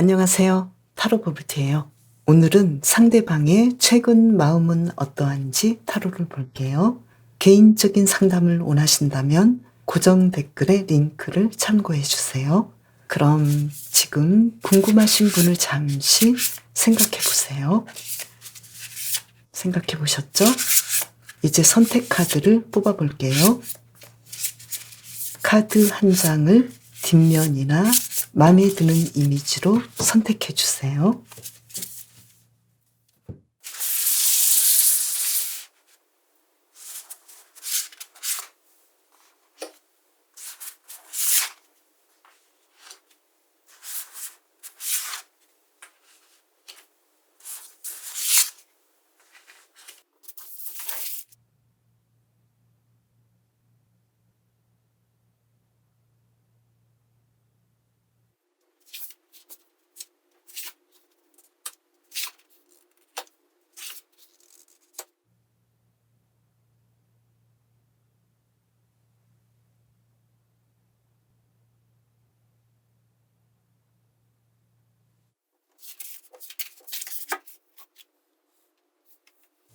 안녕하세요. 타로 버블티예요. 오늘은 상대방의 최근 마음은 어떠한지 타로를 볼게요. 개인적인 상담을 원하신다면 고정 댓글에 링크를 참고해 주세요. 그럼 지금 궁금하신 분을 잠시 생각해 보세요. 생각해 보셨죠? 이제 선택 카드를 뽑아 볼게요. 카드 한 장을 뒷면이나 마음에 드는 이미지로 선택해 주세요.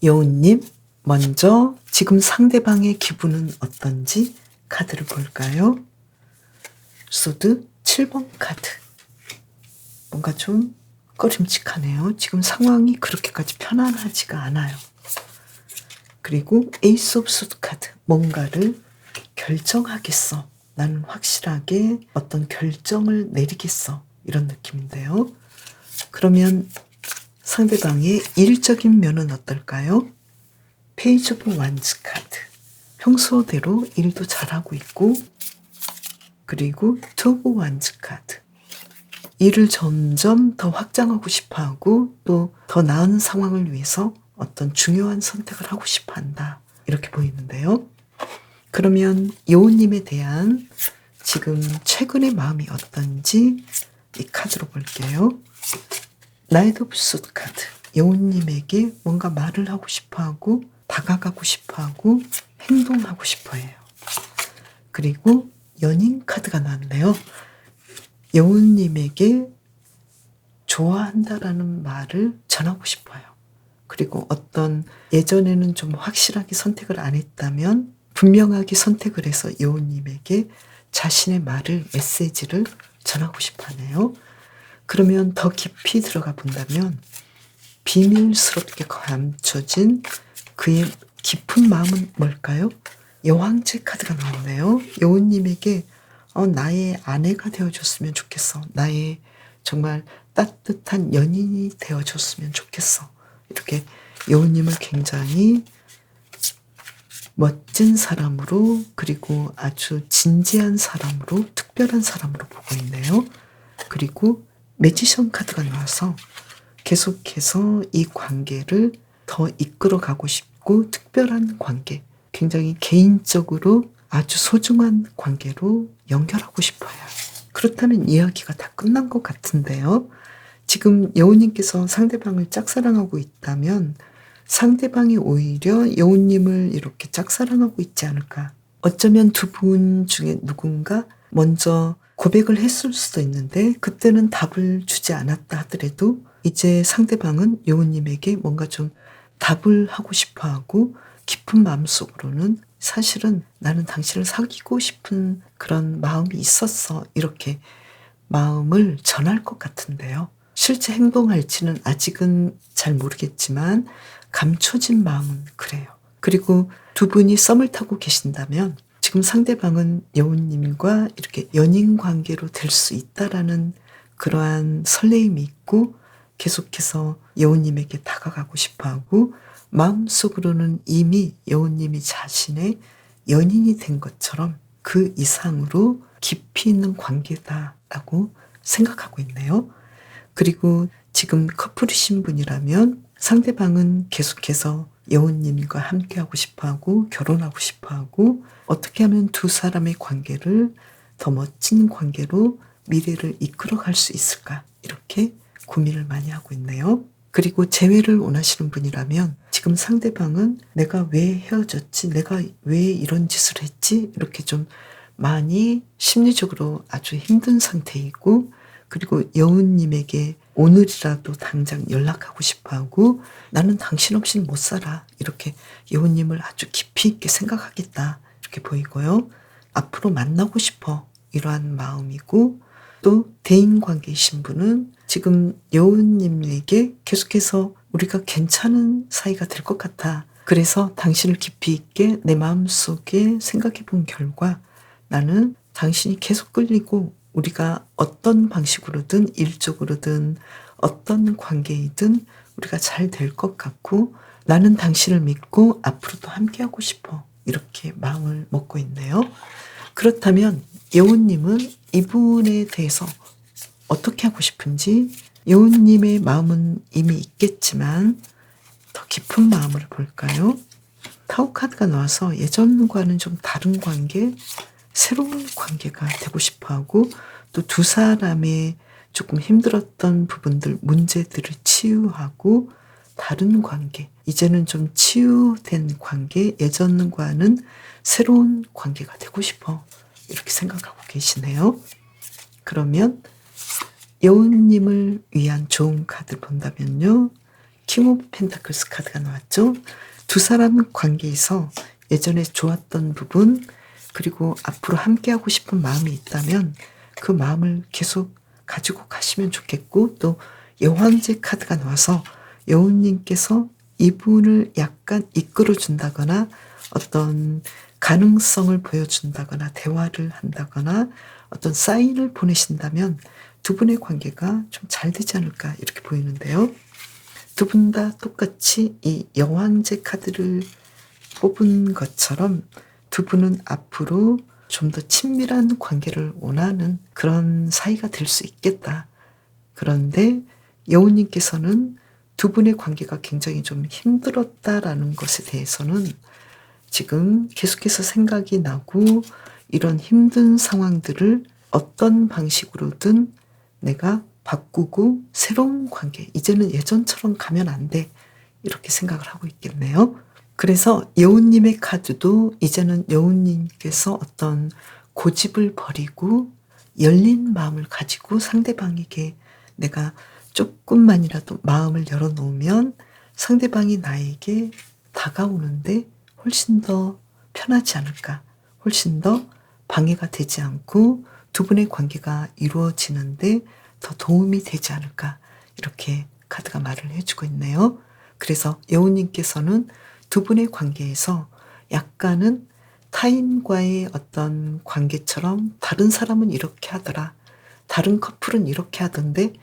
여운님, 먼저 지금 상대방의 기분은 어떤지 카드를 볼까요? 소드 7번 카드. 뭔가 좀 꺼림칙하네요. 지금 상황이 그렇게까지 편안하지가 않아요. 그리고 에이스 오브 소드 카드. 뭔가를 결정하겠어. 나는 확실하게 어떤 결정을 내리겠어. 이런 느낌인데요. 그러면 상대방의 일적인 면은 어떨까요? 페이지 오브 완즈 카드. 평소대로 일도 잘하고 있고, 그리고 투 오브 완즈 카드. 일을 점점 더 확장하고 싶어하고 또 더 나은 상황을 위해서 어떤 중요한 선택을 하고 싶어 한다. 이렇게 보이는데요. 그러면 여우님에 대한 지금 최근의 마음이 어떤지 이 카드로 볼게요. 나이트 오브 소드 카드. 여우님에게 뭔가 말을 하고 싶어하고 다가가고 싶어하고 행동하고 싶어해요. 그리고 연인 카드가 나왔네요. 여우님에게 좋아한다라는 말을 전하고 싶어요. 그리고 어떤 예전에는 좀 확실하게 선택을 안 했다면 분명하게 선택을 해서 여우님에게 자신의 말을, 메시지를 전하고 싶어 하네요. 그러면 더 깊이 들어가 본다면 비밀스럽게 감춰진 그의 깊은 마음은 뭘까요? 여왕제 카드가 나왔네요. 여우님에게 나의 아내가 되어줬으면 좋겠어. 나의 정말 따뜻한 연인이 되어줬으면 좋겠어. 이렇게 여우님을 굉장히 멋진 사람으로, 그리고 아주 진지한 사람으로, 특별한 사람으로 보고 있네요. 그리고 매지션 카드가 나와서 계속해서 이 관계를 더 이끌어가고 싶고 특별한 관계, 굉장히 개인적으로 아주 소중한 관계로 연결하고 싶어요. 그렇다면 이야기가 다 끝난 것 같은데요. 지금 여우님께서 상대방을 짝사랑하고 있다면 상대방이 오히려 여우님을 이렇게 짝사랑하고 있지 않을까. 어쩌면 두 분 중에 누군가 먼저 고백을 했을 수도 있는데 그때는 답을 주지 않았다 하더라도 이제 상대방은 여우님에게 뭔가 좀 답을 하고 싶어하고 깊은 마음속으로는 사실은 나는 당신을 사귀고 싶은 그런 마음이 있었어. 이렇게 마음을 전할 것 같은데요. 실제 행동할지는 아직은 잘 모르겠지만 감춰진 마음은 그래요. 그리고 두 분이 썸을 타고 계신다면 지금 상대방은 여우님과 이렇게 연인 관계로 될 수 있다라는 그러한 설레임이 있고 계속해서 여우님에게 다가가고 싶어하고 마음속으로는 이미 여우님이 자신의 연인이 된 것처럼 그 이상으로 깊이 있는 관계다라고 생각하고 있네요. 그리고 지금 커플이신 분이라면 상대방은 계속해서 여우님과 함께하고 싶어하고 결혼하고 싶어하고 어떻게 하면 두 사람의 관계를 더 멋진 관계로 미래를 이끌어갈 수 있을까 이렇게 고민을 많이 하고 있네요. 그리고 재회를 원하시는 분이라면 지금 상대방은 내가 왜 헤어졌지? 내가 왜 이런 짓을 했지? 이렇게 좀 많이 심리적으로 아주 힘든 상태이고 그리고 여우님에게 오늘이라도 당장 연락하고 싶어하고 나는 당신 없이는 못 살아. 이렇게 여우님을 아주 깊이 있게 생각하겠다. 이렇게 보이고요. 앞으로 만나고 싶어. 이러한 마음이고 또 대인관계이신 분은 지금 여우님에게 계속해서 우리가 괜찮은 사이가 될 것 같아. 그래서 당신을 깊이 있게 내 마음속에 생각해 본 결과 나는 당신이 계속 끌리고 우리가 어떤 방식으로든 일적으로든 어떤 관계이든 우리가 잘 될 것 같고 나는 당신을 믿고 앞으로도 함께하고 싶어. 이렇게 마음을 먹고 있네요. 그렇다면 여우님은 이분에 대해서 어떻게 하고 싶은지 여우님의 마음은 이미 있겠지만 더 깊은 마음을 볼까요? 타오 카드가 나와서 예전과는 좀 다른 관계, 새로운 관계가 되고 싶어하고 또 두 사람의 조금 힘들었던 부분들, 문제들을 치유하고 다른 관계, 이제는 좀 치유된 관계, 예전과는 새로운 관계가 되고 싶어. 이렇게 생각하고 계시네요. 그러면 여우님을 위한 좋은 카드 본다면요. 킹 오브 펜타클스 카드가 나왔죠. 두 사람 관계에서 예전에 좋았던 부분 그리고 앞으로 함께하고 싶은 마음이 있다면 그 마음을 계속 가지고 가시면 좋겠고 또 여왕제 카드가 나와서 여우님께서 이분을 약간 이끌어준다거나 어떤 가능성을 보여준다거나 대화를 한다거나 어떤 사인을 보내신다면 두 분의 관계가 좀 잘 되지 않을까 이렇게 보이는데요. 두 분 다 똑같이 이 여왕제 카드를 뽑은 것처럼 두 분은 앞으로 좀 더 친밀한 관계를 원하는 그런 사이가 될 수 있겠다. 그런데 여우님께서는 두 분의 관계가 굉장히 좀 힘들었다라는 것에 대해서는 지금 계속해서 생각이 나고 이런 힘든 상황들을 어떤 방식으로든 내가 바꾸고 새로운 관계, 이제는 예전처럼 가면 안 돼. 이렇게 생각을 하고 있겠네요. 그래서 여우님의 카드도 이제는 여우님께서 어떤 고집을 버리고 열린 마음을 가지고 상대방에게 내가 조금만이라도 마음을 열어놓으면 상대방이 나에게 다가오는데 훨씬 더 편하지 않을까. 훨씬 더 방해가 되지 않고 두 분의 관계가 이루어지는데 더 도움이 되지 않을까. 이렇게 카드가 말을 해주고 있네요. 그래서 여우님께서는 두 분의 관계에서 약간은 타인과의 어떤 관계처럼 다른 사람은 이렇게 하더라. 다른 커플은 이렇게 하던데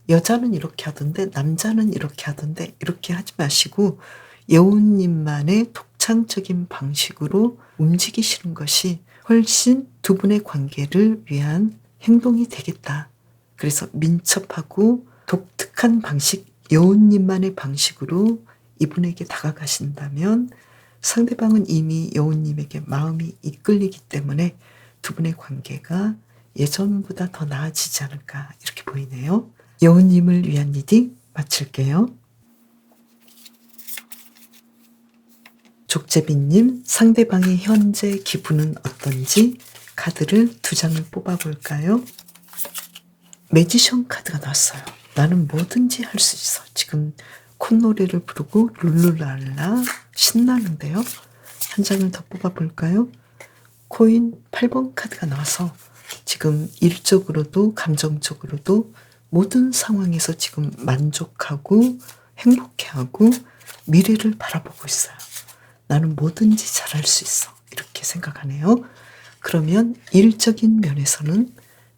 여자는 이렇게 하던데 남자는 이렇게 하던데 이렇게 하지 마시고 여우님만의 독창적인 방식으로 움직이시는 것이 훨씬 두 분의 관계를 위한 행동이 되겠다. 그래서 민첩하고 독특한 방식, 여우님만의 방식으로 이분에게 다가가신다면 상대방은 이미 여우님에게 마음이 이끌리기 때문에 두 분의 관계가 예전보다 더 나아지지 않을까 이렇게 보이네요. 여우님을 위한 리딩 마칠게요. 족제비님, 상대방의 현재 기분은 어떤지 카드를 두 장을 뽑아볼까요? 매지션 카드가 나왔어요. 나는 뭐든지 할 수 있어. 지금 콧노래를 부르고 룰루랄라 신나는데요. 한 장을 더 뽑아볼까요? 코인 8번 카드가 나와서 지금 일적으로도 감정적으로도 모든 상황에서 지금 만족하고 행복해하고 미래를 바라보고 있어요. 나는 뭐든지 잘할 수 있어. 이렇게 생각하네요. 그러면 일적인 면에서는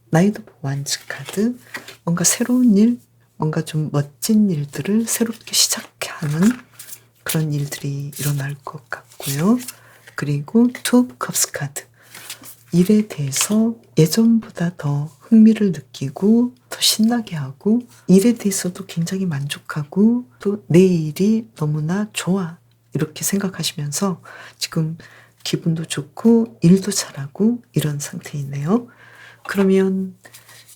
나이트 오브 완즈 카드, 뭔가 새로운 일, 뭔가 좀 멋진 일들을 새롭게 시작하는 그런 일들이 일어날 것 같고요. 그리고 투 오브 컵스 카드, 일에 대해서 예전보다 더 흥미를 느끼고 더 신나게 하고 일에 대해서도 굉장히 만족하고 또 내 일이 너무나 좋아 이렇게 생각하시면서 지금 기분도 좋고 일도 잘하고 이런 상태이네요. 그러면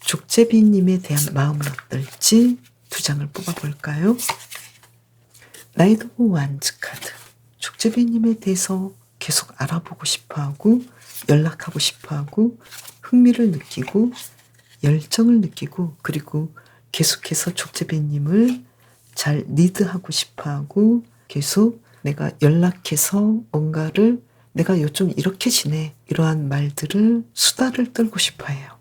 족제비님에 대한 마음은 어떨지 두 장을 뽑아볼까요? 나이트 오브 완즈 카드, 족제비님에 대해서 계속 알아보고 싶어하고 연락하고 싶어하고 흥미를 느끼고 열정을 느끼고 그리고 계속해서 족제비님을 잘 리드하고 싶어하고 계속 내가 연락해서 뭔가를 내가 요즘 이렇게 지내 이러한 말들을 수다를 떨고 싶어해요.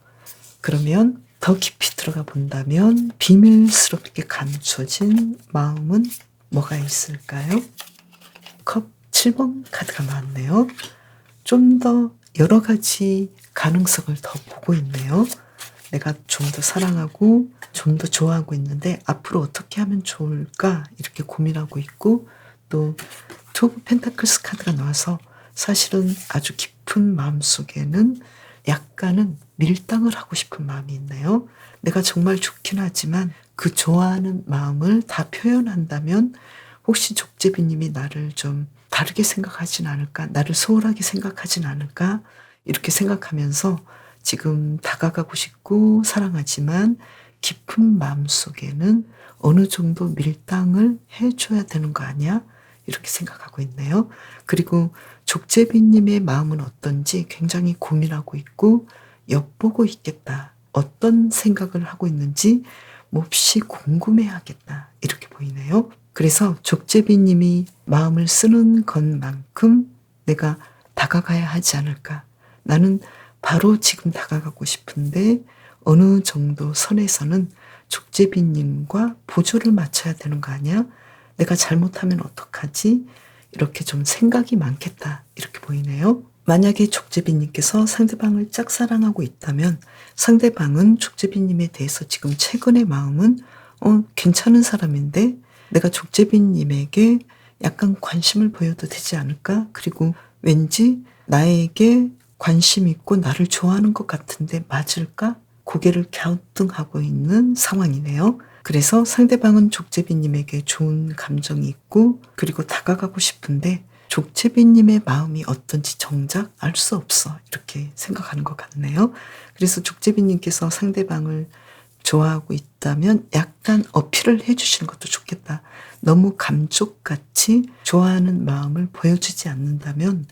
그러면 더 깊이 들어가 본다면 비밀스럽게 감춰진 마음은 뭐가 있을까요? 컵 7번 카드가 나왔네요. 좀 더 여러 가지 가능성을 더 보고 있네요. 내가 좀 더 사랑하고 좀 더 좋아하고 있는데 앞으로 어떻게 하면 좋을까 이렇게 고민하고 있고 또 투 오브 펜타클스 카드가 나와서 사실은 아주 깊은 마음속에는 약간은 밀당을 하고 싶은 마음이 있네요. 내가 정말 좋긴 하지만 그 좋아하는 마음을 다 표현한다면 혹시 족제비님이 나를 좀 다르게 생각하진 않을까? 나를 소홀하게 생각하진 않을까? 이렇게 생각하면서 지금 다가가고 싶고 사랑하지만 깊은 마음속에는 어느 정도 밀당을 해줘야 되는 거 아니야? 이렇게 생각하고 있네요. 그리고 족제비님의 마음은 어떤지 굉장히 고민하고 있고 엿보고 있겠다. 어떤 생각을 하고 있는지 몹시 궁금해하겠다. 이렇게 보이네요. 그래서 족제비님이 마음을 쓰는 것만큼 내가 다가가야 하지 않을까. 나는 바로 지금 다가가고 싶은데 어느 정도 선에서는 족제비님과 보조를 맞춰야 되는 거 아니야? 내가 잘못하면 어떡하지? 이렇게 좀 생각이 많겠다. 이렇게 보이네요. 만약에 족제비님께서 상대방을 짝사랑하고 있다면 상대방은 족제비님에 대해서 지금 최근의 마음은 괜찮은 사람인데 내가 족제비님에게 약간 관심을 보여도 되지 않을까? 그리고 왠지 나에게 관심 있고 나를 좋아하는 것 같은데 맞을까? 고개를 갸우뚱하고 있는 상황이네요. 그래서 상대방은 족제비님에게 좋은 감정이 있고 그리고 다가가고 싶은데 족제비님의 마음이 어떤지 정작 알 수 없어. 이렇게 생각하는 것 같네요. 그래서 족제비님께서 상대방을 좋아하고 있다면 약간 어필을 해주시는 것도 좋겠다. 너무 감쪽같이 좋아하는 마음을 보여주지 않는다면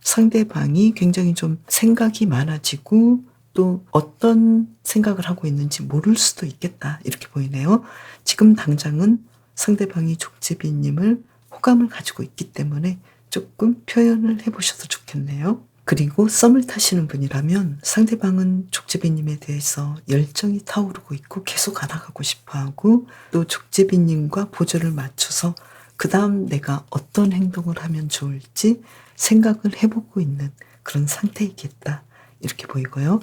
상대방이 굉장히 좀 생각이 많아지고 또 어떤 생각을 하고 있는지 모를 수도 있겠다. 이렇게 보이네요. 지금 당장은 상대방이 족제비님을 호감을 가지고 있기 때문에 조금 표현을 해보셔도 좋겠네요. 그리고 썸을 타시는 분이라면 상대방은 족제비님에 대해서 열정이 타오르고 있고 계속 알아가고 싶어하고 또 족제비님과 보조를 맞춰서 그 다음 내가 어떤 행동을 하면 좋을지 생각을 해보고 있는 그런 상태이겠다. 이렇게 보이고요.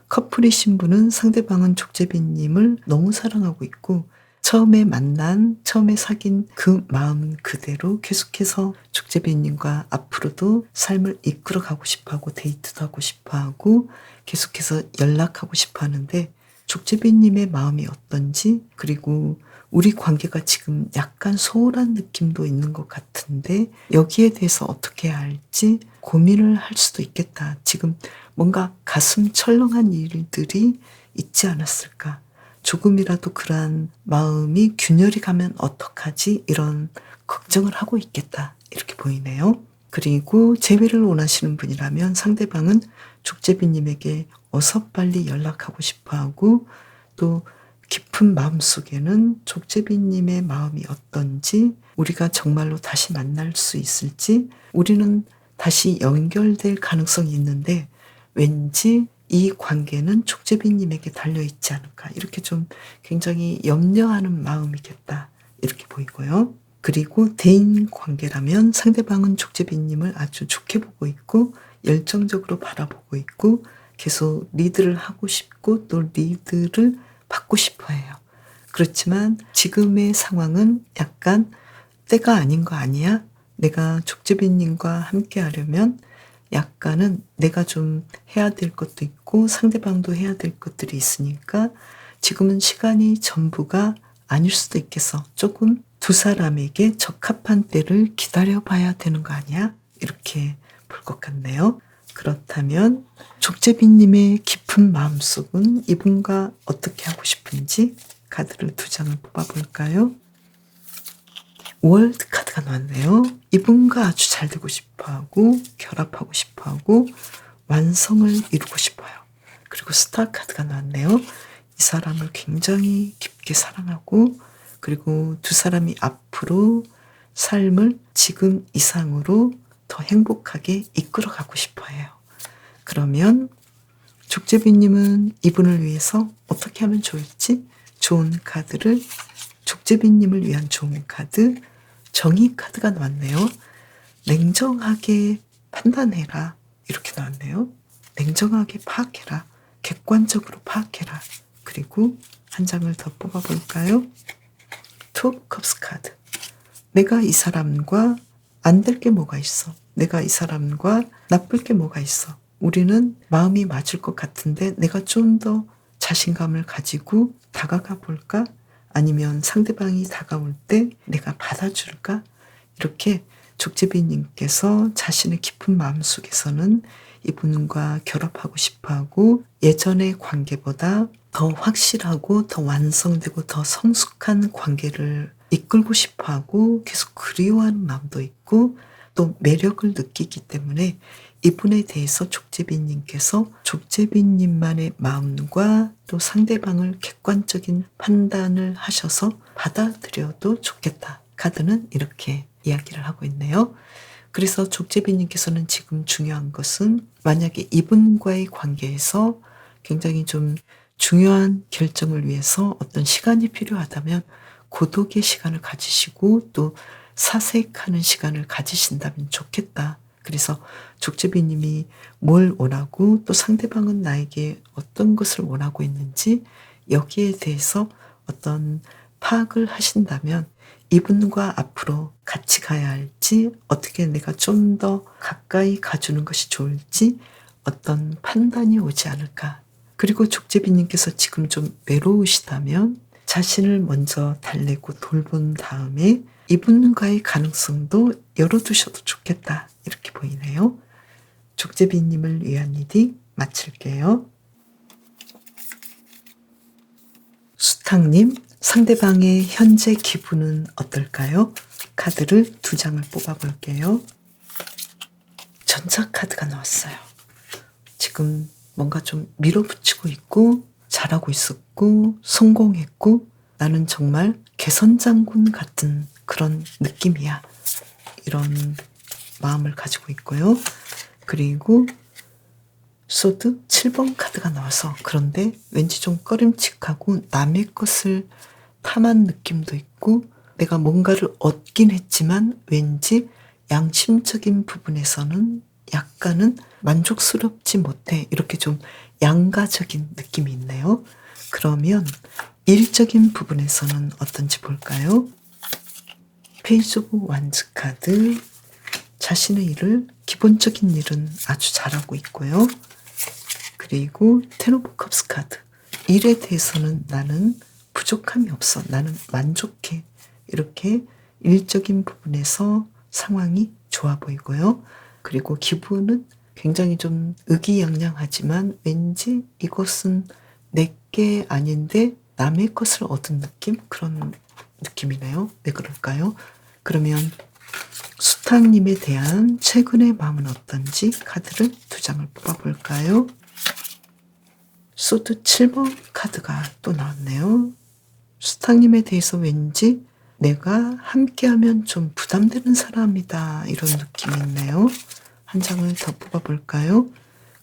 커플이신 분은 상대방은 족제비님을 너무 사랑하고 있고 처음에 사귄 그 마음은 그대로 계속해서 족제비님과 앞으로도 삶을 이끌어가고 싶어하고 데이트도 하고 싶어하고 계속해서 연락하고 싶어하는데 족제비님의 마음이 어떤지 그리고 우리 관계가 지금 약간 소홀한 느낌도 있는 것 같은데 여기에 대해서 어떻게 해야 할지 고민을 할 수도 있겠다. 지금 뭔가 가슴 철렁한 일들이 있지 않았을까. 조금이라도 그러한 마음이 균열이 가면 어떡하지? 이런 걱정을 하고 있겠다. 이렇게 보이네요. 그리고 재회를 원하시는 분이라면 상대방은 족제비님에게 어서 빨리 연락하고 싶어하고 또 깊은 마음속에는 족제비님의 마음이 어떤지 우리가 정말로 다시 만날 수 있을지 우리는 다시 연결될 가능성이 있는데 왠지 이 관계는 족제비님에게 달려있지 않을까 이렇게 좀 굉장히 염려하는 마음이겠다 이렇게 보이고요. 그리고 대인 관계라면 상대방은 족제비님을 아주 좋게 보고 있고 열정적으로 바라보고 있고 계속 리드를 하고 싶고 또 리드를 받고 싶어 해요. 그렇지만 지금의 상황은 약간 때가 아닌 거 아니야? 내가 족제비님과 함께 하려면 약간은 내가 좀 해야 될 것도 있고 상대방도 해야 될 것들이 있으니까 지금은 시간이 전부가 아닐 수도 있겠어. 조금 두 사람에게 적합한 때를 기다려봐야 되는 거 아니야? 이렇게 볼 것 같네요. 그렇다면 족제비님의 깊은 마음속은 이분과 어떻게 하고 싶은지 카드를 두 장을 뽑아볼까요? 월드 카드가 나왔네요. 이분과 아주 잘 되고 싶어하고 결합하고 싶어하고 완성을 이루고 싶어요. 그리고 스타 카드가 나왔네요. 이 사람을 굉장히 깊게 사랑하고 그리고 두 사람이 앞으로 삶을 지금 이상으로 더 행복하게 이끌어가고 싶어 해요. 그러면 족제비님은 이분을 위해서 어떻게 하면 좋을지 좋은 카드를 족제비님을 위한 좋은 카드 정의 카드가 나왔네요. 냉정하게 판단해라 이렇게 나왔네요. 냉정하게 파악해라. 객관적으로 파악해라. 그리고 한 장을 더 뽑아볼까요? 투 오브 컵스 카드. 내가 이 사람과 안 될 게 뭐가 있어? 내가 이 사람과 나쁠 게 뭐가 있어? 우리는 마음이 맞을 것 같은데 내가 좀 더 자신감을 가지고 다가가 볼까? 아니면 상대방이 다가올 때 내가 받아줄까? 이렇게 족제비님께서 자신의 깊은 마음속에서는 이분과 결합하고 싶어하고 예전의 관계보다 더 확실하고 더 완성되고 더 성숙한 관계를 이끌고 싶어하고 계속 그리워하는 마음도 있고 또 매력을 느끼기 때문에 이분에 대해서 족제비님께서 족제비님만의 마음과 또 상대방을 객관적인 판단을 하셔서 받아들여도 좋겠다. 카드는 이렇게 이야기를 하고 있네요. 그래서 족제비님께서는 지금 중요한 것은 만약에 이분과의 관계에서 굉장히 좀 중요한 결정을 위해서 어떤 시간이 필요하다면 고독의 시간을 가지시고 또 사색하는 시간을 가지신다면 좋겠다. 그래서 족제비님이 뭘 원하고 또 상대방은 나에게 어떤 것을 원하고 있는지 여기에 대해서 어떤 파악을 하신다면 이분과 앞으로 같이 가야 할지 어떻게 내가 좀 더 가까이 가주는 것이 좋을지 어떤 판단이 오지 않을까. 그리고 족제비님께서 지금 좀 외로우시다면 자신을 먼저 달래고 돌본 다음에 이분과의 가능성도 열어두셔도 좋겠다. 이렇게 보이네요. 족제비님을 위한 리딩 마칠게요. 수탁님, 상대방의 현재 기분은 어떨까요? 카드를 2장을 뽑아볼게요. 전차 카드가 나왔어요. 지금 뭔가 좀 밀어붙이고 있고 잘하고 있었고 성공했고 나는 정말 개선장군 같은 그런 느낌이야. 이런 마음을 가지고 있고요. 그리고 소드 7번 카드가 나와서 그런데 왠지 좀 꺼림칙하고 남의 것을 탐한 느낌도 있고 내가 뭔가를 얻긴 했지만 왠지 양심적인 부분에서는 약간은 만족스럽지 못해. 이렇게 좀 양가적인 느낌이 있네요. 그러면 일적인 부분에서는 어떤지 볼까요? 페이지 오브 완즈 카드. 자신의 일을 기본적인 일은 아주 잘하고 있고요. 그리고 텐 오브 컵스 카드. 일에 대해서는 나는 부족함이 없어. 나는 만족해. 이렇게 일적인 부분에서 상황이 좋아 보이고요. 그리고 기분은 굉장히 좀 의기양양하지만 왠지 이것은 내게 아닌데 남의 것을 얻은 느낌? 그런 느낌이네요. 왜 그럴까요? 그러면 수탁님에 대한 최근의 마음은 어떤지 카드를 2장을 뽑아볼까요? 소드 7번 카드가 또 나왔네요. 수탁님에 대해서 왠지 내가 함께하면 좀 부담되는 사람이다 이런 느낌이 있네요. 한 장을 더 뽑아볼까요?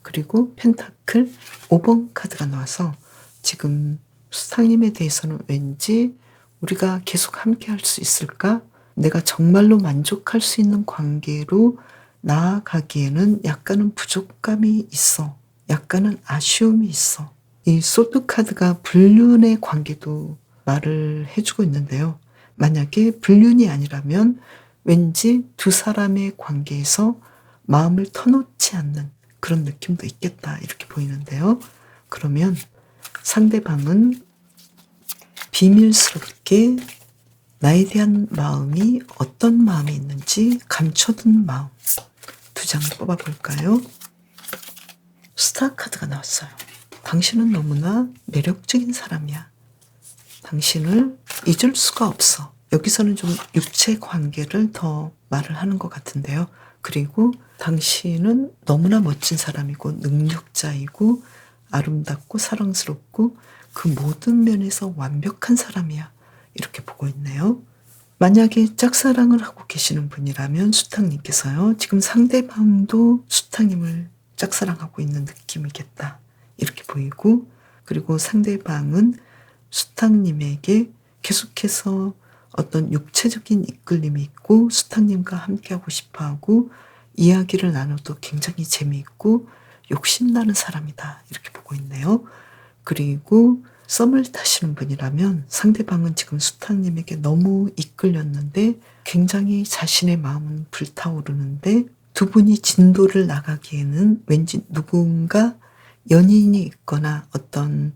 그리고 펜타클 5번 카드가 나와서 지금 수탁님에 대해서는 왠지 우리가 계속 함께할 수 있을까? 내가 정말로 만족할 수 있는 관계로 나아가기에는 약간은 부족감이 있어. 약간은 아쉬움이 있어. 이 소드 카드가 불륜의 관계도 말을 해주고 있는데요. 만약에 불륜이 아니라면 왠지 두 사람의 관계에서 마음을 터놓지 않는 그런 느낌도 있겠다 이렇게 보이는데요. 그러면 상대방은 비밀스럽게 나에 대한 마음이 어떤 마음이 있는지 감춰둔 마음 2장 뽑아볼까요? 스타 카드가 나왔어요. 당신은 너무나 매력적인 사람이야. 당신을 잊을 수가 없어. 여기서는 좀 육체 관계를 더 말을 하는 것 같은데요. 그리고 당신은 너무나 멋진 사람이고 능력자이고 아름답고 사랑스럽고 그 모든 면에서 완벽한 사람이야. 이렇게 보고 있네요. 만약에 짝사랑을 하고 계시는 분이라면 수탁님께서요. 지금 상대방도 수탁님을 짝사랑하고 있는 느낌이겠다. 이렇게 보이고, 그리고 상대방은 수탁님에게 계속해서 어떤 육체적인 이끌림이 있고 수탁님과 함께하고 싶어하고 이야기를 나눠도 굉장히 재미있고 욕심나는 사람이다. 이렇게 보고 있네요. 그리고 썸을 타시는 분이라면 상대방은 지금 수탁님에게 너무 이끌렸는데 굉장히 자신의 마음은 불타오르는데 두 분이 진도를 나가기에는 왠지 누군가 연인이 있거나 어떤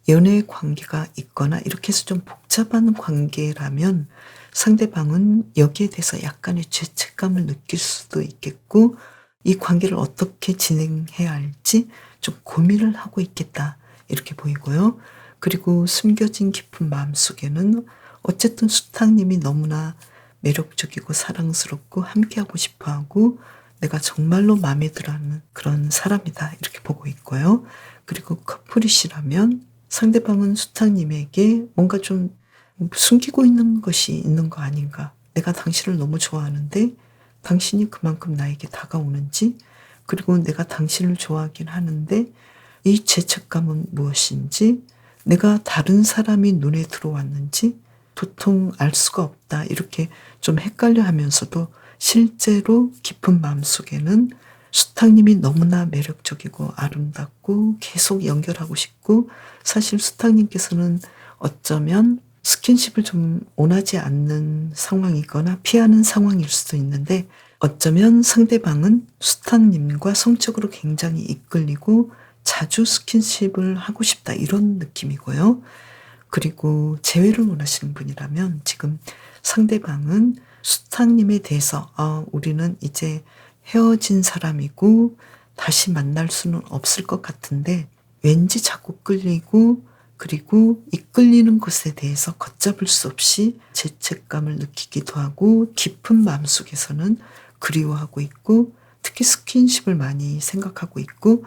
연애 관계가 있거나 이렇게 해서 좀 복잡한 관계라면 상대방은 여기에 대해서 약간의 죄책감을 느낄 수도 있겠고 이 관계를 어떻게 진행해야 할지 좀 고민을 하고 있겠다. 이렇게 보이고요. 그리고 숨겨진 깊은 마음속에는 어쨌든 수탁님이 너무나 매력적이고 사랑스럽고 함께하고 싶어하고 내가 정말로 마음에 들어하는 그런 사람이다. 이렇게 보고 있고요. 그리고 커플이시라면 상대방은 수탁님에게 뭔가 좀 숨기고 있는 것이 있는 거 아닌가. 내가 당신을 너무 좋아하는데 당신이 그만큼 나에게 다가오는지, 그리고 내가 당신을 좋아하긴 하는데 이 죄책감은 무엇인지, 내가 다른 사람이 눈에 들어왔는지 도통 알 수가 없다. 이렇게 좀 헷갈려 하면서도 실제로 깊은 마음속에는 수탁님이 너무나 매력적이고 아름답고 계속 연결하고 싶고, 사실 수탁님께서는 어쩌면 스킨십을 좀 원하지 않는 상황이거나 피하는 상황일 수도 있는데 어쩌면 상대방은 수탁님과 성적으로 굉장히 이끌리고 자주 스킨십을 하고 싶다. 이런 느낌이고요. 그리고 재회를 원하시는 분이라면 지금 상대방은 수탁님에 대해서 우리는 이제 헤어진 사람이고 다시 만날 수는 없을 것 같은데 왠지 자꾸 끌리고, 그리고 이끌리는 것에 대해서 걷잡을 수 없이 죄책감을 느끼기도 하고 깊은 마음속에서는 그리워하고 있고 특히 스킨십을 많이 생각하고 있고,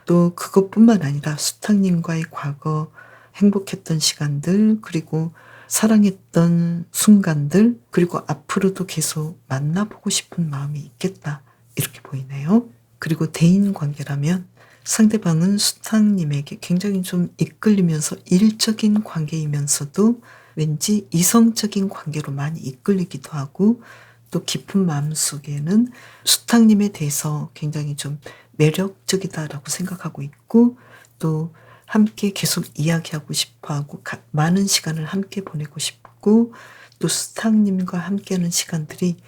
또 그것뿐만 아니라 수탁님과의 과거 행복했던 시간들, 그리고 사랑했던 순간들, 그리고 앞으로도 계속 만나보고 싶은 마음이 있겠다. 이렇게 보이네요. 그리고 대인 관계라면 상대방은 수탁님에게 굉장히 좀 이끌리면서 일적인 관계이면서도 왠지 이성적인 관계로 많이 이끌리기도 하고, 또 깊은 마음속에는 수탁님에 대해서 굉장히 좀 매력적이다라고 생각하고 있고, 또 함께 계속 이야기하고 싶어하고 많은 시간을 함께 보내고 싶고, 또 수탁님과 함께하는 시간들이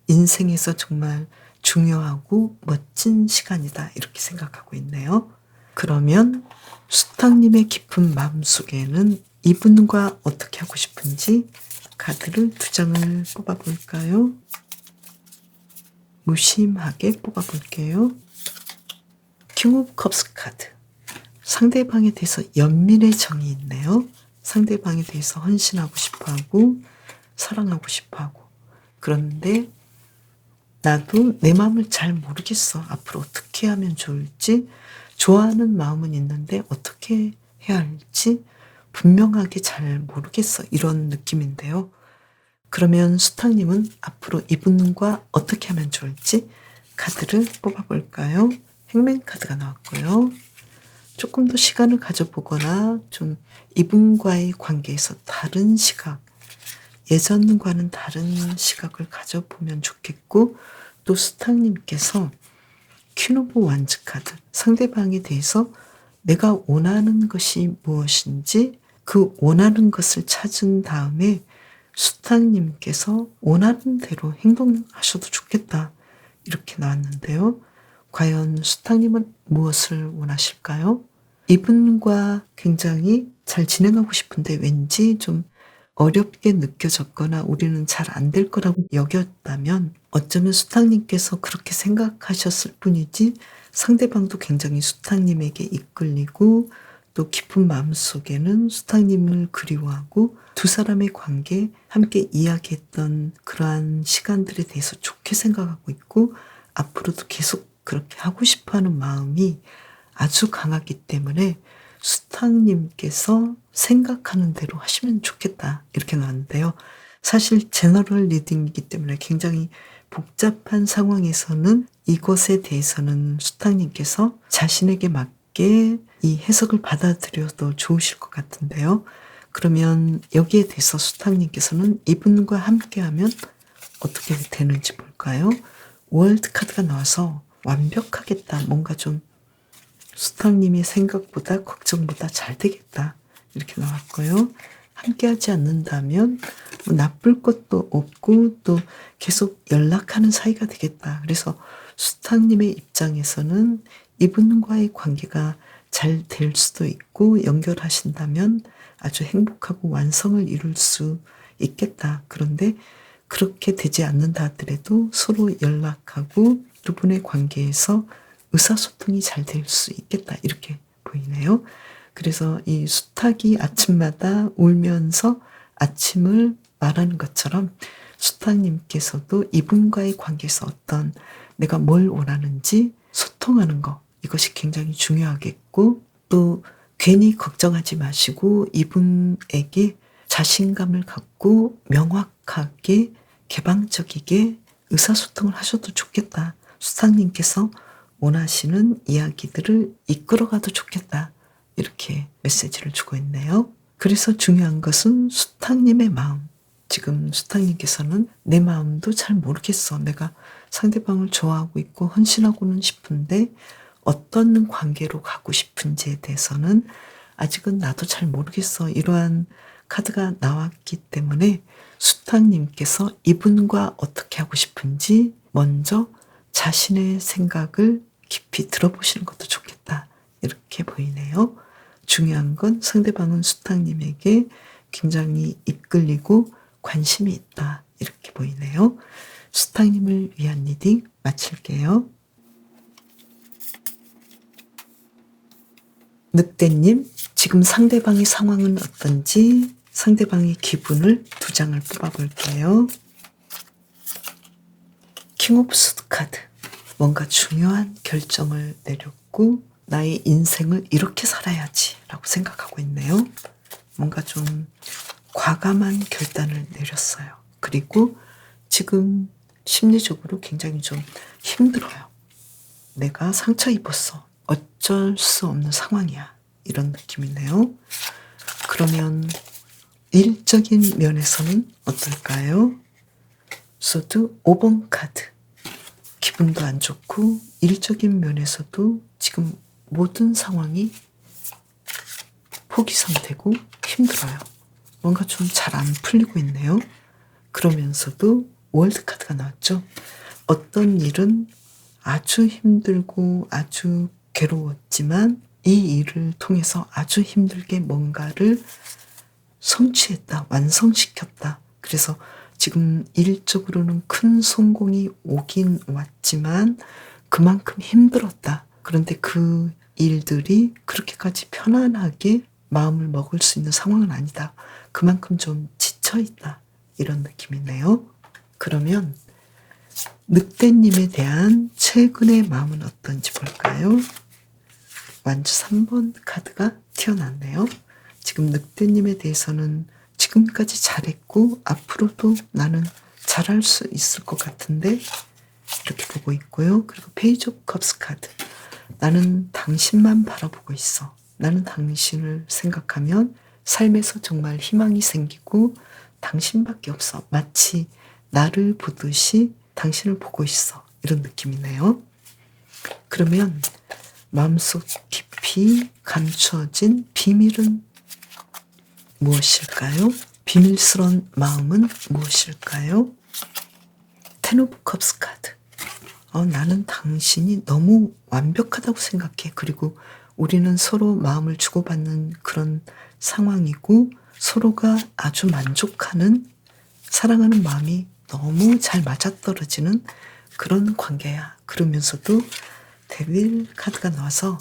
인생에서 정말 중요하고 멋진 시간이다. 이렇게 생각하고 있네요. 그러면 수탁님의 깊은 마음속에는 이분과 어떻게 하고 싶은지 카드를 2장을 뽑아볼까요? 무심하게 뽑아볼게요. 킹 오브 컵스 카드. 상대방에 대해서 연민의 정이 있네요. 상대방에 대해서 헌신하고 싶어하고 사랑하고 싶어하고, 그런데 나도 내 마음을 잘 모르겠어. 앞으로 어떻게 하면 좋을지. 좋아하는 마음은 있는데 어떻게 해야 할지 분명하게 잘 모르겠어. 이런 느낌인데요. 그러면 수탁님은 앞으로 이분과 어떻게 하면 좋을지 카드를 뽑아볼까요? 행맨 카드가 나왔고요. 조금 더 시간을 가져보거나 좀 이분과의 관계에서 다른 시각, 예전과는 다른 시각을 가져보면 좋겠고, 또 수탁님께서 퀸 오브 완즈 카드, 상대방에 대해서 내가 원하는 것이 무엇인지 그 원하는 것을 찾은 다음에 수탁님께서 원하는 대로 행동하셔도 좋겠다. 이렇게 나왔는데요. 과연 수탁님은 무엇을 원하실까요? 이분과 굉장히 잘 진행하고 싶은데 왠지 좀 어렵게 느껴졌거나 우리는 잘 안 될 거라고 여겼다면 어쩌면 수탁님께서 그렇게 생각하셨을 뿐이지 상대방도 굉장히 수탁님에게 이끌리고 또 깊은 마음속에는 수탁님을 그리워하고 두 사람의 관계, 함께 이야기했던 그러한 시간들에 대해서 좋게 생각하고 있고 앞으로도 계속 그렇게 하고 싶어하는 마음이 아주 강하기 때문에 수탁님께서 생각하는 대로 하시면 좋겠다. 이렇게 나왔는데요. 사실 제너럴 리딩이기 때문에 굉장히 복잡한 상황에서는 이것에 대해서는 수탁님께서 자신에게 맞게 이 해석을 받아들여도 좋으실 것 같은데요. 그러면 여기에 대해서 수탁님께서는 이분과 함께하면 어떻게 되는지 볼까요? 월드 카드가 나와서 완벽하겠다. 뭔가 좀 수탁님의 생각보다 걱정보다 잘 되겠다. 이렇게 나왔고요. 함께하지 않는다면 뭐 나쁠 것도 없고 또 계속 연락하는 사이가 되겠다. 그래서 수탁님의 입장에서는 이분과의 관계가 잘 될 수도 있고 연결하신다면 아주 행복하고 완성을 이룰 수 있겠다. 그런데 그렇게 되지 않는다 하더라도 서로 연락하고 두 분의 관계에서 의사소통이 잘 될 수 있겠다. 이렇게 보이네요. 그래서 이 수탉이 아침마다 울면서 아침을 말하는 것처럼 수탉님께서도 이분과의 관계에서 어떤 내가 뭘 원하는지 소통하는 거, 이것이 굉장히 중요하겠고, 또 괜히 걱정하지 마시고 이분에게 자신감을 갖고 명확하게 개방적이게 의사소통을 하셔도 좋겠다. 수탁님께서 원하시는 이야기들을 이끌어가도 좋겠다. 이렇게 메시지를 주고 있네요. 그래서 중요한 것은 수탁님의 마음. 지금 수탁님께서는 내 마음도 잘 모르겠어. 내가 상대방을 좋아하고 있고 헌신하고는 싶은데 어떤 관계로 가고 싶은지에 대해서는 아직은 나도 잘 모르겠어. 이러한 카드가 나왔기 때문에 수탁님께서 이분과 어떻게 하고 싶은지 먼저 자신의 생각을 깊이 들어보시는 것도 좋겠다. 이렇게 보이네요. 중요한 건 상대방은 수탁님에게 굉장히 이끌리고 관심이 있다. 이렇게 보이네요. 수탁님을 위한 리딩 마칠게요. 늑대님, 지금 상대방의 상황은 어떤지 상대방의 기분을 2장을 뽑아볼게요. 킹 오브 수드 카드. 뭔가 중요한 결정을 내렸고 나의 인생을 이렇게 살아야지 라고 생각하고 있네요. 뭔가 좀 과감한 결단을 내렸어요. 그리고 지금 심리적으로 굉장히 좀 힘들어요. 내가 상처 입었어. 어쩔 수 없는 상황이야. 이런 느낌이네요. 그러면 일적인 면에서는 어떨까요? 소드 5번 카드. 기분도 안 좋고 일적인 면에서도 지금 모든 상황이 포기 상태고 힘들어요. 뭔가 좀 잘 안 풀리고 있네요. 그러면서도 월드 카드가 나왔죠. 어떤 일은 아주 힘들고 아주 괴로웠지만 이 일을 통해서 아주 힘들게 뭔가를 성취했다, 완성시켰다. 그래서 지금 일적으로는 큰 성공이 오긴 왔지만 그만큼 힘들었다. 그런데 그 일들이 그렇게까지 편안하게 마음을 먹을 수 있는 상황은 아니다. 그만큼 좀 지쳐있다. 이런 느낌이네요. 그러면 늑대님에 대한 최근의 마음은 어떤지 볼까요? 완주 3번 카드가 튀어나왔네요. 지금 늑대님에 대해서는 지금까지 잘했고 앞으로도 나는 잘할 수 있을 것 같은데 이렇게 보고 있고요. 그리고 페이지 오브 컵스 카드. 나는 당신만 바라보고 있어. 나는 당신을 생각하면 삶에서 정말 희망이 생기고 당신밖에 없어. 마치 나를 보듯이 당신을 보고 있어. 이런 느낌이네요. 그러면 마음속 깊이 감추어진 비밀은 무엇일까요? 비밀스러운 마음은 무엇일까요? 텐 오브 컵스 카드. 나는 당신이 너무 완벽하다고 생각해. 그리고 우리는 서로 마음을 주고받는 그런 상황이고 서로가 아주 만족하는 사랑하는 마음이 너무 잘 맞아떨어지는 그런 관계야. 그러면서도 데빌 카드가 나와서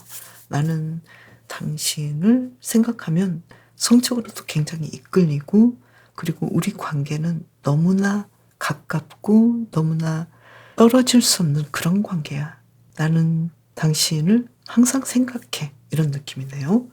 나는 당신을 생각하면 성적으로도 굉장히 이끌리고 그리고 우리 관계는 너무나 가깝고 너무나 떨어질 수 없는 그런 관계야. 나는 당신을 항상 생각해. 이런 느낌이네요.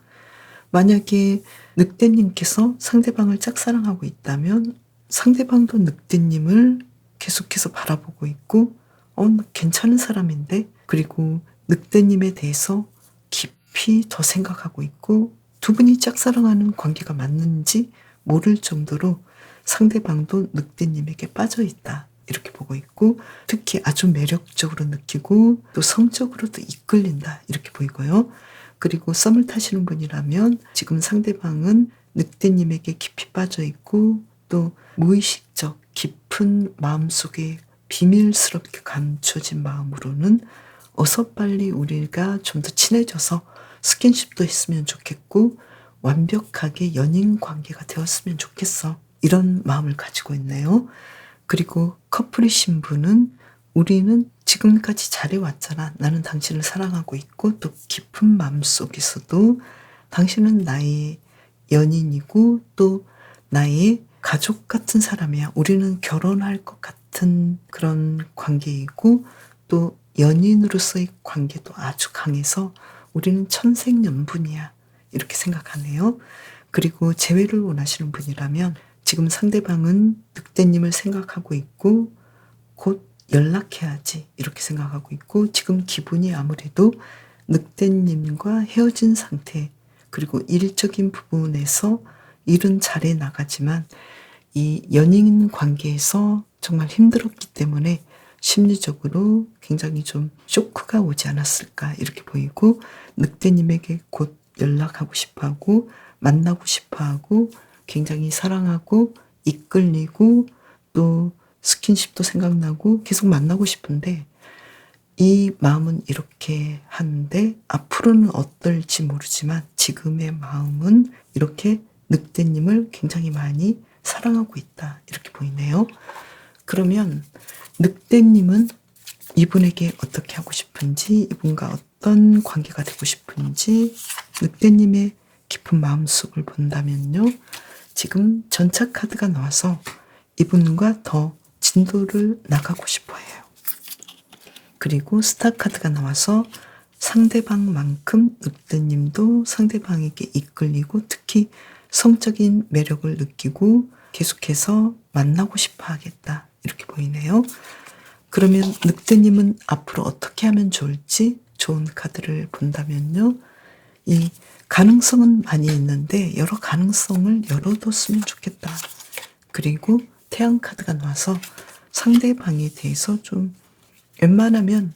만약에 늑대님께서 상대방을 짝사랑하고 있다면 상대방도 늑대님을 계속해서 바라보고 있고 나 괜찮은 사람인데, 그리고 늑대님에 대해서 깊이 더 생각하고 있고 두 분이 짝사랑하는 관계가 맞는지 모를 정도로 상대방도 늑대님에게 빠져 있다, 이렇게 보고 있고, 특히 아주 매력적으로 느끼고 또 성적으로도 이끌린다, 이렇게 보이고요. 그리고 썸을 타시는 분이라면 지금 상대방은 늑대님에게 깊이 빠져 있고 또 무의식적 깊은 마음속에 비밀스럽게 감춰진 마음으로는 어서 빨리 우리가 좀 더 친해져서 스킨십도 했으면 좋겠고 완벽하게 연인 관계가 되었으면 좋겠어, 이런 마음을 가지고 있네요. 그리고 커플이신 분은 우리는 지금까지 잘해왔잖아. 나는 당신을 사랑하고 있고 또 깊은 마음속에서도 당신은 나의 연인이고 또 나의 가족 같은 사람이야. 우리는 결혼할 것 같은 그런 관계이고 또 연인으로서의 관계도 아주 강해서 우리는 천생연분이야, 이렇게 생각하네요. 그리고 재회를 원하시는 분이라면 지금 상대방은 늑대님을 생각하고 있고 곧 연락해야지, 이렇게 생각하고 있고 지금 기분이 아무래도 늑대님과 헤어진 상태, 그리고 일적인 부분에서 일은 잘해 나가지만 이 연인 관계에서 정말 힘들었기 때문에 심리적으로 굉장히 좀 쇼크가 오지 않았을까, 이렇게 보이고 늑대님에게 곧 연락하고 싶어하고 만나고 싶어하고 굉장히 사랑하고 이끌리고 또 스킨십도 생각나고 계속 만나고 싶은데 이 마음은 이렇게 하는데 앞으로는 어떨지 모르지만 지금의 마음은 이렇게 늑대님을 굉장히 많이 사랑하고 있다, 이렇게 보이네요. 그러면 늑대님은 이분에게 어떻게 하고 싶은지, 이분과 어떤 관계가 되고 싶은지 늑대님의 깊은 마음속을 본다면요, 지금 전차 카드가 나와서 이분과 더 진도를 나가고 싶어 해요. 그리고 스타 카드가 나와서 상대방만큼 늑대님도 상대방에게 이끌리고 특히 성적인 매력을 느끼고 계속해서 만나고 싶어 하겠다, 이렇게 보이네요. 그러면 늑대님은 앞으로 어떻게 하면 좋을지 좋은 카드를 본다면요, 이 가능성은 많이 있는데 여러 가능성을 열어뒀으면 좋겠다. 그리고 태양 카드가 나와서 상대방에 대해서 좀 웬만하면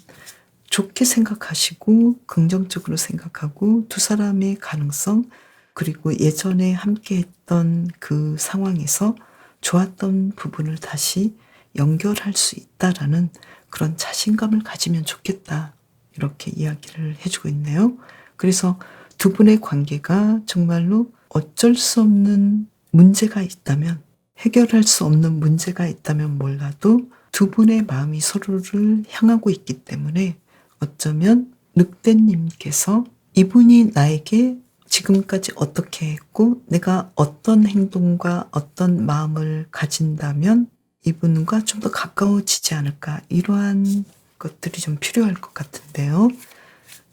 좋게 생각하시고 긍정적으로 생각하고 두 사람의 가능성, 그리고 예전에 함께 했던 그 상황에서 좋았던 부분을 다시 연결할 수 있다라는 그런 자신감을 가지면 좋겠다, 이렇게 이야기를 해주고 있네요. 그래서 두 분의 관계가 정말로 어쩔 수 없는 문제가 있다면, 해결할 수 없는 문제가 있다면 몰라도 두 분의 마음이 서로를 향하고 있기 때문에 어쩌면 늑대님께서 이분이 나에게 지금까지 어떻게 했고 내가 어떤 행동과 어떤 마음을 가진다면 이분과 좀 더 가까워지지 않을까, 이러한 것들이 좀 필요할 것 같은데요.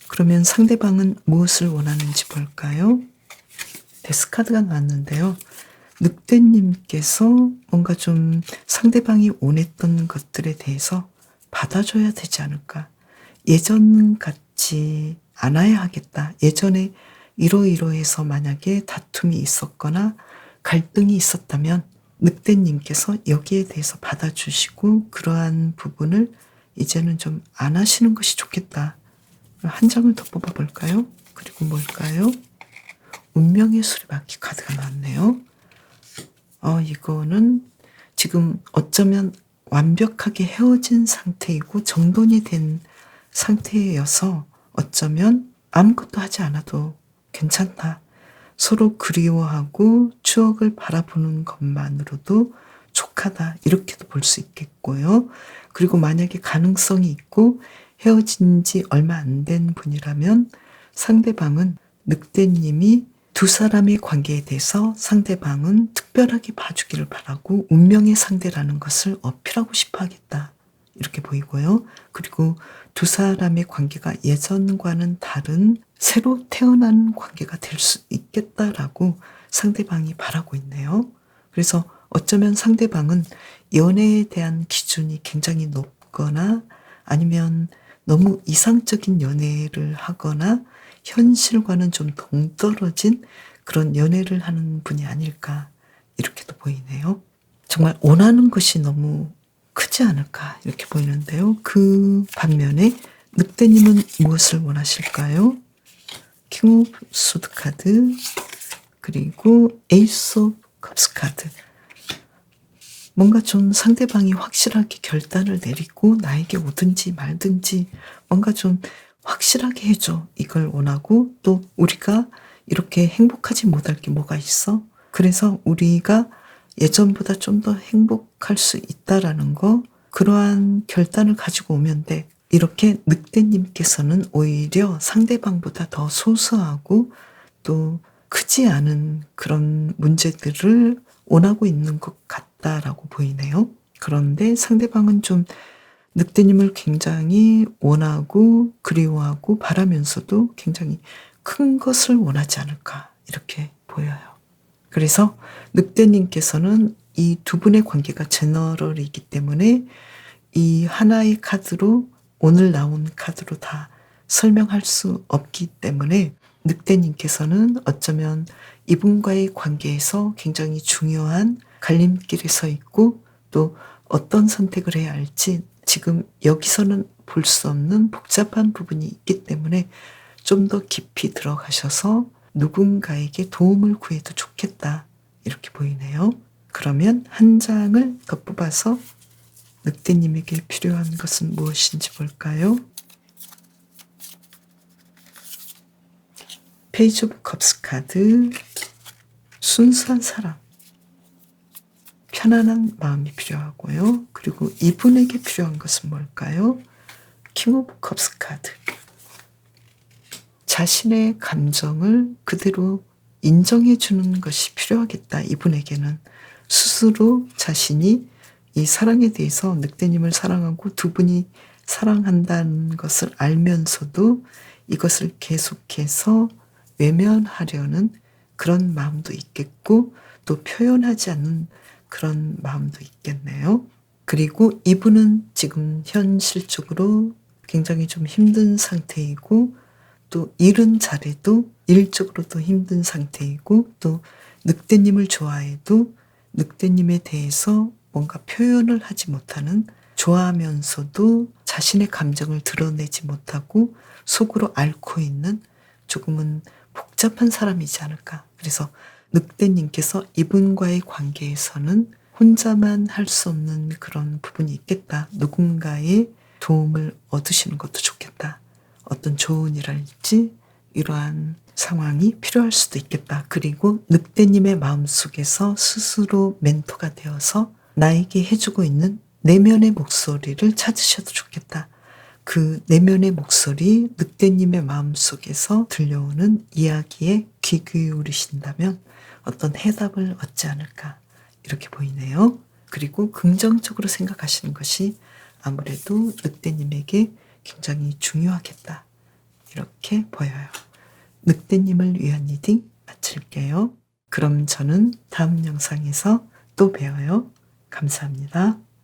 그러면 상대방은 무엇을 원하는지 볼까요? 데스카드가 나왔는데요. 늑대님께서 뭔가 좀 상대방이 원했던 것들에 대해서 받아줘야 되지 않을까. 예전 같지 않아야 하겠다. 예전에 이러이러해서 만약에 다툼이 있었거나 갈등이 있었다면 늑대님께서 여기에 대해서 받아주시고 그러한 부분을 이제는 좀 안 하시는 것이 좋겠다. 한 장을 더 뽑아볼까요? 그리고 뭘까요? 운명의 수레바퀴 카드가 나왔네요. 이거는 지금 어쩌면 완벽하게 헤어진 상태이고 정돈이 된 상태여서 어쩌면 아무것도 하지 않아도 괜찮다. 서로 그리워하고 추억을 바라보는 것만으로도 족하다, 이렇게도 볼 수 있겠고요. 그리고 만약에 가능성이 있고 헤어진 지 얼마 안 된 분이라면 상대방은 늑대님이 두 사람의 관계에 대해서 상대방은 특별하게 봐주기를 바라고 운명의 상대라는 것을 어필하고 싶어 하겠다, 이렇게 보이고요. 그리고 두 사람의 관계가 예전과는 다른 새로 태어난 관계가 될 수 있겠다라고 상대방이 바라고 있네요. 그래서 어쩌면 상대방은 연애에 대한 기준이 굉장히 높거나 아니면 너무 이상적인 연애를 하거나 현실과는 좀 동떨어진 그런 연애를 하는 분이 아닐까 이렇게도 보이네요. 정말 원하는 것이 너무 크지 않을까 이렇게 보이는데요. 그 반면에 늑대님은 무엇을 원하실까요? 킹 오브 소드 카드 그리고 에이스 오브 컵스 카드. 뭔가 좀 상대방이 확실하게 결단을 내리고 나에게 오든지 말든지 뭔가 좀 확실하게 해줘. 이걸 원하고 또 우리가 이렇게 행복하지 못할 게 뭐가 있어? 그래서 우리가 예전보다 좀 더 행복할 수 있다라는 거 그러한 결단을 가지고 오면 돼. 이렇게 늑대님께서는 오히려 상대방보다 더 소소하고 또 크지 않은 그런 문제들을 원하고 있는 것 같다라고 보이네요. 그런데 상대방은 좀 늑대님을 굉장히 원하고 그리워하고 바라면서도 굉장히 큰 것을 원하지 않을까 이렇게 보여요. 그래서 늑대님께서는 이 두 분의 관계가 제너럴이기 때문에 이 하나의 카드로 오늘 나온 카드로 다 설명할 수 없기 때문에 늑대님께서는 어쩌면 이분과의 관계에서 굉장히 중요한 갈림길에 서 있고 또 어떤 선택을 해야 할지 지금 여기서는 볼 수 없는 복잡한 부분이 있기 때문에 좀 더 깊이 들어가셔서 누군가에게 도움을 구해도 좋겠다 이렇게 보이네요. 그러면 한 장을 더 뽑아서 늑대님에게 필요한 것은 무엇인지 볼까요? 페이지 오브 컵스 카드. 순수한 사랑. 편안한 마음이 필요하고요. 그리고 이분에게 필요한 것은 뭘까요? 킹 오브 컵스 카드. 자신의 감정을 그대로 인정해 주는 것이 필요하겠다. 이분에게는 스스로 자신이 이 사랑에 대해서 늑대님을 사랑하고 두 분이 사랑한다는 것을 알면서도 이것을 계속해서 외면하려는 그런 마음도 있겠고 또 표현하지 않는 그런 마음도 있겠네요. 그리고 이분은 지금 현실적으로 굉장히 좀 힘든 상태이고 또 일은 잘해도 일적으로도 힘든 상태이고 또 늑대님을 좋아해도 늑대님에 대해서 뭔가 표현을 하지 못하는 좋아하면서도 자신의 감정을 드러내지 못하고 속으로 앓고 있는 조금은 복잡한 사람이지 않을까. 그래서 늑대님께서 이분과의 관계에서는 혼자만 할 수 없는 그런 부분이 있겠다. 누군가의 도움을 얻으시는 것도 좋겠다. 어떤 좋은 일할지 이러한 상황이 필요할 수도 있겠다. 그리고 늑대님의 마음속에서 스스로 멘토가 되어서 나에게 해주고 있는 내면의 목소리를 찾으셔도 좋겠다. 그 내면의 목소리, 늑대님의 마음속에서 들려오는 이야기에 귀 기울이신다면 어떤 해답을 얻지 않을까 이렇게 보이네요. 그리고 긍정적으로 생각하시는 것이 아무래도 늑대님에게 굉장히 중요하겠다 이렇게 보여요. 늑대님을 위한 리딩 마칠게요. 그럼 저는 다음 영상에서 또 봬요. 감사합니다.